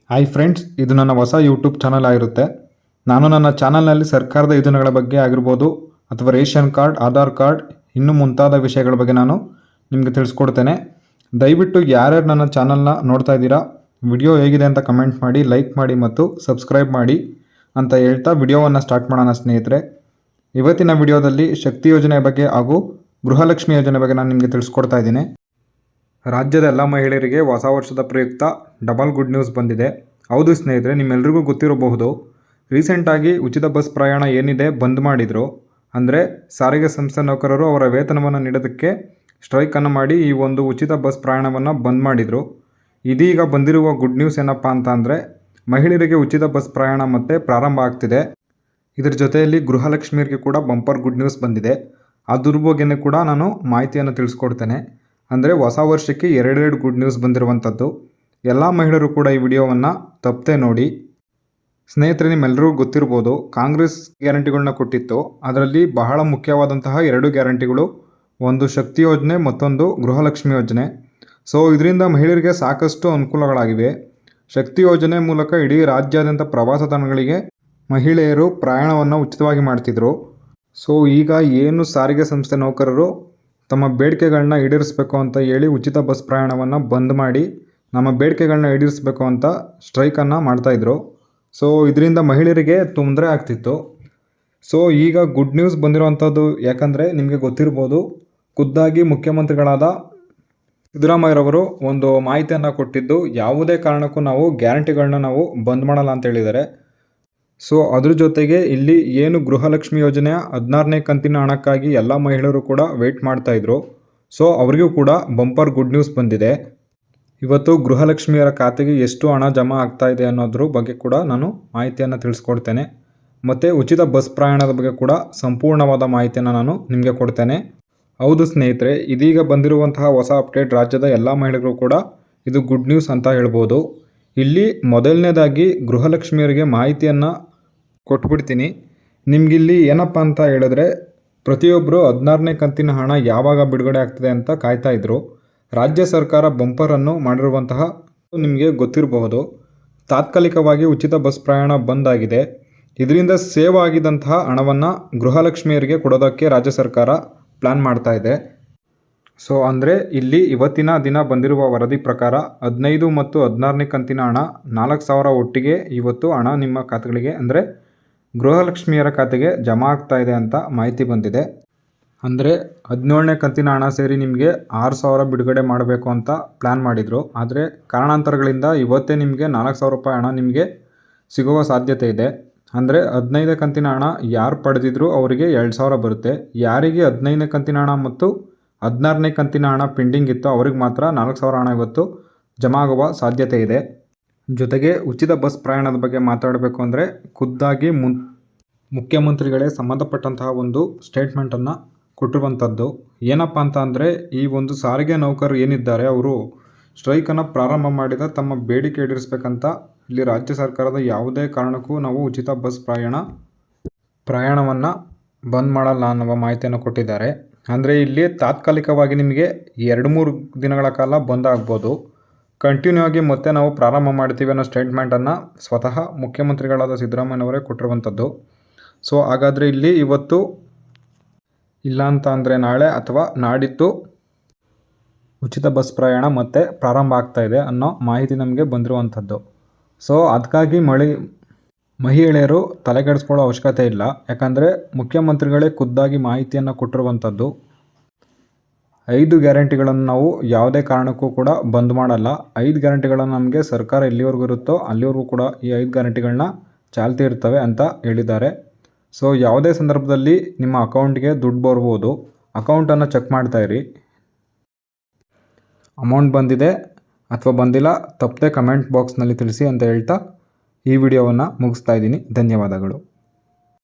Hi friends, ಇದು ನನ್ನ ಹೊಸ ಯೂಟ್ಯೂಬ್ ಚಾನಲ್ ಆಗಿರುತ್ತೆ. ನಾನು ನನ್ನ ಚಾನಲ್ನಲ್ಲಿ ಸರ್ಕಾರದ ಯೋಜನೆಗಳ ಬಗ್ಗೆ ಆಗಿರ್ಬೋದು ಅಥವಾ ರೇಷನ್ ಕಾರ್ಡ್, ಆಧಾರ್ ಕಾರ್ಡ್ ಇನ್ನೂ ಮುಂತಾದ ವಿಷಯಗಳ ಬಗ್ಗೆ ನಾನು ನಿಮಗೆ ತಿಳಿಸ್ಕೊಡ್ತೇನೆ. ದಯವಿಟ್ಟು ಯಾರ್ಯಾರು ನನ್ನ ಚಾನಲ್ನ ನೋಡ್ತಾ ಇದ್ದೀರಾ, ವಿಡಿಯೋ ಹೇಗಿದೆ ಅಂತ ಕಮೆಂಟ್ ಮಾಡಿ, ಲೈಕ್ ಮಾಡಿ ಮತ್ತು ಸಬ್ಸ್ಕ್ರೈಬ್ ಮಾಡಿ ಅಂತ ಹೇಳ್ತಾ ವಿಡಿಯೋವನ್ನು ಸ್ಟಾರ್ಟ್ ಮಾಡೋಣ ಸ್ನೇಹಿತರೆ. ಇವತ್ತಿನ ವಿಡಿಯೋದಲ್ಲಿ ಶಕ್ತಿ ಯೋಜನೆ ಬಗ್ಗೆ ಹಾಗೂ ಗೃಹಲಕ್ಷ್ಮಿ ಯೋಜನೆ ಬಗ್ಗೆ ನಾನು ನಿಮಗೆ ತಿಳಿಸ್ಕೊಡ್ತಾ ಇದ್ದೀನಿ. ರಾಜ್ಯದ ಎಲ್ಲ ಮಹಿಳೆಯರಿಗೆ ಹೊಸ ವರ್ಷದ ಪ್ರಯುಕ್ತ ಡಬಲ್ ಗುಡ್ ನ್ಯೂಸ್ ಬಂದಿದೆ. ಹೌದು ಸ್ನೇಹಿತರೆ, ನಿಮ್ಮೆಲ್ರಿಗೂ ಗೊತ್ತಿರಬಹುದು, ರೀಸೆಂಟಾಗಿ ಉಚಿತ ಬಸ್ ಪ್ರಯಾಣ ಏನಿದೆ ಬಂದ್ ಮಾಡಿದರು. ಅಂದರೆ ಸಾರಿಗೆ ಸಂಸ್ಥೆ ನೌಕರರು ಅವರ ವೇತನವನ್ನು ನೀಡೋದಕ್ಕೆ ಸ್ಟ್ರೈಕನ್ನು ಮಾಡಿ ಈ ಒಂದು ಉಚಿತ ಬಸ್ ಪ್ರಯಾಣವನ್ನು ಬಂದ್ ಮಾಡಿದರು. ಇದೀಗ ಬಂದಿರುವ ಗುಡ್ ನ್ಯೂಸ್ ಏನಪ್ಪ ಅಂತ ಅಂದರೆ, ಮಹಿಳೆಯರಿಗೆ ಉಚಿತ ಬಸ್ ಪ್ರಯಾಣ ಮತ್ತೆ ಪ್ರಾರಂಭ ಆಗ್ತಿದೆ. ಇದರ ಜೊತೆಯಲ್ಲಿ ಗೃಹಲಕ್ಷ್ಮಿಯರಿಗೆ ಕೂಡ ಬಂಪರ್ ಗುಡ್ ನ್ಯೂಸ್ ಬಂದಿದೆ. ಅದ್ರ ಬಗ್ಗೆನೇ ಕೂಡ ನಾನು ಮಾಹಿತಿಯನ್ನು ತಿಳಿಸ್ಕೊಡ್ತೇನೆ. ಅಂದರೆ ಹೊಸ ವರ್ಷಕ್ಕೆ ಎರಡೆರಡು ಗುಡ್ ನ್ಯೂಸ್ ಬಂದಿರುವಂಥದ್ದು. ಎಲ್ಲ ಮಹಿಳೆಯರು ಕೂಡ ಈ ವಿಡಿಯೋವನ್ನು ತಪ್ಪದೆ ನೋಡಿ. ಸ್ನೇಹಿತರೆ, ನಿಮ್ಮೆಲ್ಲರಿಗೂ ಗೊತ್ತಿರ್ಬೋದು, ಕಾಂಗ್ರೆಸ್ ಗ್ಯಾರಂಟಿಗಳನ್ನ ಕೊಟ್ಟಿತ್ತು. ಅದರಲ್ಲಿ ಬಹಳ ಮುಖ್ಯವಾದಂತಹ ಎರಡು ಗ್ಯಾರಂಟಿಗಳು, ಒಂದು ಶಕ್ತಿ ಯೋಜನೆ, ಮತ್ತೊಂದು ಗೃಹಲಕ್ಷ್ಮಿ ಯೋಜನೆ. ಸೊ ಇದರಿಂದ ಮಹಿಳೆಯರಿಗೆ ಸಾಕಷ್ಟು ಅನುಕೂಲಗಳಾಗಿವೆ. ಶಕ್ತಿ ಯೋಜನೆ ಮೂಲಕ ಇಡೀ ರಾಜ್ಯಾದ್ಯಂತ ಪ್ರವಾಸ ತಾಣಗಳಿಗೆ ಮಹಿಳೆಯರು ಪ್ರಯಾಣವನ್ನು ಉಚಿತವಾಗಿ ಮಾಡ್ತಿದ್ರು. ಸೊ ಈಗ ಏನು ಸಾರಿಗೆ ಸಂಸ್ಥೆ ನೌಕರರು ತಮ್ಮ ಬೇಡಿಕೆಗಳನ್ನ ಈಡೇರಿಸಬೇಕು ಅಂತ ಹೇಳಿ ಉಚಿತ ಬಸ್ ಪ್ರಯಾಣವನ್ನು ಬಂದ್ ಮಾಡಿ ನಮ್ಮ ಬೇಡಿಕೆಗಳನ್ನ ಈಡೇರಿಸಬೇಕು ಅಂತ ಸ್ಟ್ರೈಕನ್ನು ಮಾಡ್ತಾಯಿದ್ರು. ಸೊ ಇದರಿಂದ ಮಹಿಳೆಯರಿಗೆ ತೊಂದರೆ ಆಗ್ತಿತ್ತು. ಸೊ ಈಗ ಗುಡ್ ನ್ಯೂಸ್ ಬಂದಿರುವಂಥದ್ದು, ಯಾಕಂದರೆ ನಿಮಗೆ ಗೊತ್ತಿರ್ಬೋದು, ಖುದ್ದಾಗಿ ಮುಖ್ಯಮಂತ್ರಿಗಳಾದ ಸಿದ್ದರಾಮಯ್ಯರವರು ಒಂದು ಮಾಹಿತಿಯನ್ನು ಕೊಟ್ಟಿದ್ದು, ಯಾವುದೇ ಕಾರಣಕ್ಕೂ ನಾವು ಗ್ಯಾರಂಟಿಗಳನ್ನ ನಾವು ಬಂದ್ ಮಾಡಲ್ಲ ಅಂತ ಹೇಳಿದ್ದಾರೆ. ಸೊ ಅದ್ರ ಜೊತೆಗೆ ಇಲ್ಲಿ ಏನು ಗೃಹಲಕ್ಷ್ಮಿ ಯೋಜನೆಯ 16ನೇ ಕಂತಿನ ಹಣಕ್ಕಾಗಿ ಎಲ್ಲ ಮಹಿಳೆಯರು ಕೂಡ ವೆಯ್ಟ್ ಮಾಡ್ತಾಯಿದ್ರು. ಸೊ ಅವರಿಗೂ ಕೂಡ ಬಂಪರ್ ಗುಡ್ ನ್ಯೂಸ್ ಬಂದಿದೆ. ಇವತ್ತು ಗೃಹಲಕ್ಷ್ಮಿಯರ ಖಾತೆಗೆ ಎಷ್ಟು ಹಣ ಜಮಾ ಆಗ್ತಾ ಇದೆ ಅನ್ನೋದ್ರ ಬಗ್ಗೆ ಕೂಡ ನಾನು ಮಾಹಿತಿಯನ್ನು ತಿಳಿಸ್ಕೊಡ್ತೇನೆ. ಮತ್ತು ಉಚಿತ ಬಸ್ ಪ್ರಯಾಣದ ಬಗ್ಗೆ ಕೂಡ ಸಂಪೂರ್ಣವಾದ ಮಾಹಿತಿಯನ್ನು ನಾನು ನಿಮಗೆ ಕೊಡ್ತೇನೆ. ಹೌದು ಸ್ನೇಹಿತರೆ, ಇದೀಗ ಬಂದಿರುವಂತಹ ಹೊಸ ಅಪ್ಡೇಟ್ ರಾಜ್ಯದ ಎಲ್ಲ ಮಹಿಳೆಯರು ಕೂಡ ಇದು ಗುಡ್ ನ್ಯೂಸ್ ಅಂತ ಹೇಳ್ಬೋದು. ಇಲ್ಲಿ ಮೊದಲನೇದಾಗಿ ಗೃಹಲಕ್ಷ್ಮಿಯರಿಗೆ ಮಾಹಿತಿಯನ್ನು ಕೊಟ್ಬಿಡ್ತೀನಿ. ನಿಮಗಿಲ್ಲಿ ಏನಪ್ಪ ಅಂತ ಹೇಳಿದ್ರೆ, ಪ್ರತಿಯೊಬ್ಬರು 16ನೇ ಕಂತಿನ ಹಣ ಯಾವಾಗ ಬಿಡುಗಡೆ ಆಗ್ತದೆ ಅಂತ ಕಾಯ್ತಾ ಇದ್ರು. ರಾಜ್ಯ ಸರ್ಕಾರ ಬಂಪರನ್ನು ಮಾಡಿರುವಂತಹ ನಿಮಗೆ ಗೊತ್ತಿರಬಹುದು, ತಾತ್ಕಾಲಿಕವಾಗಿ ಉಚಿತ ಬಸ್ ಪ್ರಯಾಣ ಬಂದಾಗಿದೆ. ಇದರಿಂದ ಸೇವ್ ಆಗಿದ್ದಂತಹ ಹಣವನ್ನು ಗೃಹಲಕ್ಷ್ಮಿಯರಿಗೆ ಕೊಡೋದಕ್ಕೆ ರಾಜ್ಯ ಸರ್ಕಾರ ಪ್ಲ್ಯಾನ್ ಮಾಡ್ತಾ ಇದೆ. ಸೊ ಅಂದರೆ ಇಲ್ಲಿ ಇವತ್ತಿನ ದಿನ ಬಂದಿರುವ ವರದಿ ಪ್ರಕಾರ 15 ಮತ್ತು 16ನೇ ಕಂತಿನ ಹಣ 4,000 ಒಟ್ಟಿಗೆ ಇವತ್ತು ಹಣ ನಿಮ್ಮ ಖಾತೆಗಳಿಗೆ, ಅಂದರೆ ಗೃಹಲಕ್ಷ್ಮಿಯರ ಖಾತೆಗೆ ಜಮಾ ಆಗ್ತಾ ಇದೆ ಅಂತ ಮಾಹಿತಿ ಬಂದಿದೆ. ಅಂದರೆ 17ನೇ ಕಂತಿನ ಹಣ ಸೇರಿ ನಿಮಗೆ 6,000 ಬಿಡುಗಡೆ ಮಾಡಬೇಕು ಅಂತ ಪ್ಲ್ಯಾನ್ ಮಾಡಿದರು. ಆದರೆ ಕಾರಣಾಂತರಗಳಿಂದ ಇವತ್ತೇ ನಿಮಗೆ 4,000 ರೂಪಾಯಿ ಹಣ ನಿಮಗೆ ಸಿಗುವ ಸಾಧ್ಯತೆ ಇದೆ. ಅಂದರೆ 15ನೇ ಕಂತಿನ ಹಣ ಯಾರು ಪಡೆದಿದ್ರು ಅವರಿಗೆ 2,000 ಬರುತ್ತೆ. ಯಾರಿಗೆ 15ನೇ ಕಂತಿನ ಹಣ ಮತ್ತು 16ನೇ ಕಂತಿನ ಹಣ ಪೆಂಡಿಂಗ್ ಇತ್ತು ಅವ್ರಿಗೆ ಮಾತ್ರ 4,000 ಹಣ ಇವತ್ತು ಜಮಾ ಆಗುವ ಸಾಧ್ಯತೆ ಇದೆ. ಜೊತೆಗೆ ಉಚಿತ ಬಸ್ ಪ್ರಯಾಣದ ಬಗ್ಗೆ ಮಾತಾಡಬೇಕು ಅಂದರೆ, ಖುದ್ದಾಗಿ ಮುಖ್ಯಮಂತ್ರಿಗಳೇ ಸಂಬಂಧಪಟ್ಟಂತಹ ಒಂದು ಸ್ಟೇಟ್ಮೆಂಟನ್ನು ಕೊಟ್ಟಿರುವಂಥದ್ದು. ಏನಪ್ಪ ಅಂತ ಅಂದರೆ, ಈ ಒಂದು ಸಾರಿಗೆ ನೌಕರರು ಏನಿದ್ದಾರೆ ಅವರು ಸ್ಟ್ರೈಕನ್ನು ಪ್ರಾರಂಭ ಮಾಡಿದ ತಮ್ಮ ಬೇಡಿಕೆ ಈಡೇರಿಸಬೇಕಂತ ಇಲ್ಲಿ ರಾಜ್ಯ ಸರ್ಕಾರದ ಯಾವುದೇ ಕಾರಣಕ್ಕೂ ನಾವು ಉಚಿತ ಬಸ್ ಪ್ರಯಾಣವನ್ನು ಬಂದ್ ಮಾಡಲ್ಲ ಅನ್ನುವ ಮಾಹಿತಿಯನ್ನು ಕೊಟ್ಟಿದ್ದಾರೆ. ಅಂದರೆ ಇಲ್ಲಿ ತಾತ್ಕಾಲಿಕವಾಗಿ ನಿಮಗೆ 2-3 ದಿನಗಳ ಕಾಲ ಬಂದ್ ಆಗ್ಬೋದು. ಕಂಟಿನ್ಯೂ ಆಗಿ ಮತ್ತೆ ನಾವು ಪ್ರಾರಂಭ ಮಾಡ್ತೀವಿ ಅನ್ನೋ ಸ್ಟೇಟ್ಮೆಂಟನ್ನು ಸ್ವತಃ ಮುಖ್ಯಮಂತ್ರಿಗಳಾದ ಸಿದ್ದರಾಮಯ್ಯನವರೇ ಕೊಟ್ಟಿರುವಂಥದ್ದು. ಸೊ ಹಾಗಾದರೆ ಇಲ್ಲಿ ಇವತ್ತು ಇಲ್ಲ ಅಂತ ಅಂದರೆ ನಾಳೆ ಅಥವಾ ನಾಡಿದ್ದು ಉಚಿತ ಬಸ್ ಪ್ರಯಾಣ ಮತ್ತೆ ಪ್ರಾರಂಭ ಆಗ್ತಾ ಇದೆ ಅನ್ನೋ ಮಾಹಿತಿ ನಮಗೆ ಬಂದಿರುವಂಥದ್ದು. ಸೊ ಅದಕ್ಕಾಗಿ ಮಹಿಳೆಯರು ತಲೆಕೆಡಿಸ್ಕೊಳ್ಳೋ ಅವಶ್ಯಕತೆ ಇಲ್ಲ. ಯಾಕಂದರೆ ಮುಖ್ಯಮಂತ್ರಿಗಳೇ ಖುದ್ದಾಗಿ ಮಾಹಿತಿಯನ್ನು ಕೊಟ್ಟಿರುವಂಥದ್ದು. 5 ಗ್ಯಾರಂಟಿಗಳನ್ನು ನಾವು ಯಾವುದೇ ಕಾರಣಕ್ಕೂ ಕೂಡ ಬಂದ್ ಮಾಡಲ್ಲ. 5 ಗ್ಯಾರಂಟಿಗಳನ್ನು ನಮಗೆ ಸರ್ಕಾರ ಎಲ್ಲಿವರೆಗೂ ಇರುತ್ತೋ ಅಲ್ಲಿವರೆಗೂ ಕೂಡ ಈ 5 ಗ್ಯಾರಂಟಿಗಳನ್ನ ಚಾಲ್ತಿ ಇರ್ತವೆ ಅಂತ ಹೇಳಿದ್ದಾರೆ. ಸೊ ಯಾವುದೇ ಸಂದರ್ಭದಲ್ಲಿ ನಿಮ್ಮ ಅಕೌಂಟ್ಗೆ ದುಡ್ಡು ಬರ್ಬೋದು. ಅಕೌಂಟನ್ನು ಚೆಕ್ ಮಾಡ್ತಾಯಿರಿ. ಅಮೌಂಟ್ ಬಂದಿದೆ ಅಥವಾ ಬಂದಿಲ್ಲ ತಪ್ಪದೆ ಕಮೆಂಟ್ ಬಾಕ್ಸ್ನಲ್ಲಿ ತಿಳಿಸಿ ಅಂತ ಹೇಳ್ತಾ ಈ ವಿಡಿಯೋವನ್ನು ಮುಗಿಸ್ತಾ ಇದ್ದೀನಿ. ಧನ್ಯವಾದಗಳು.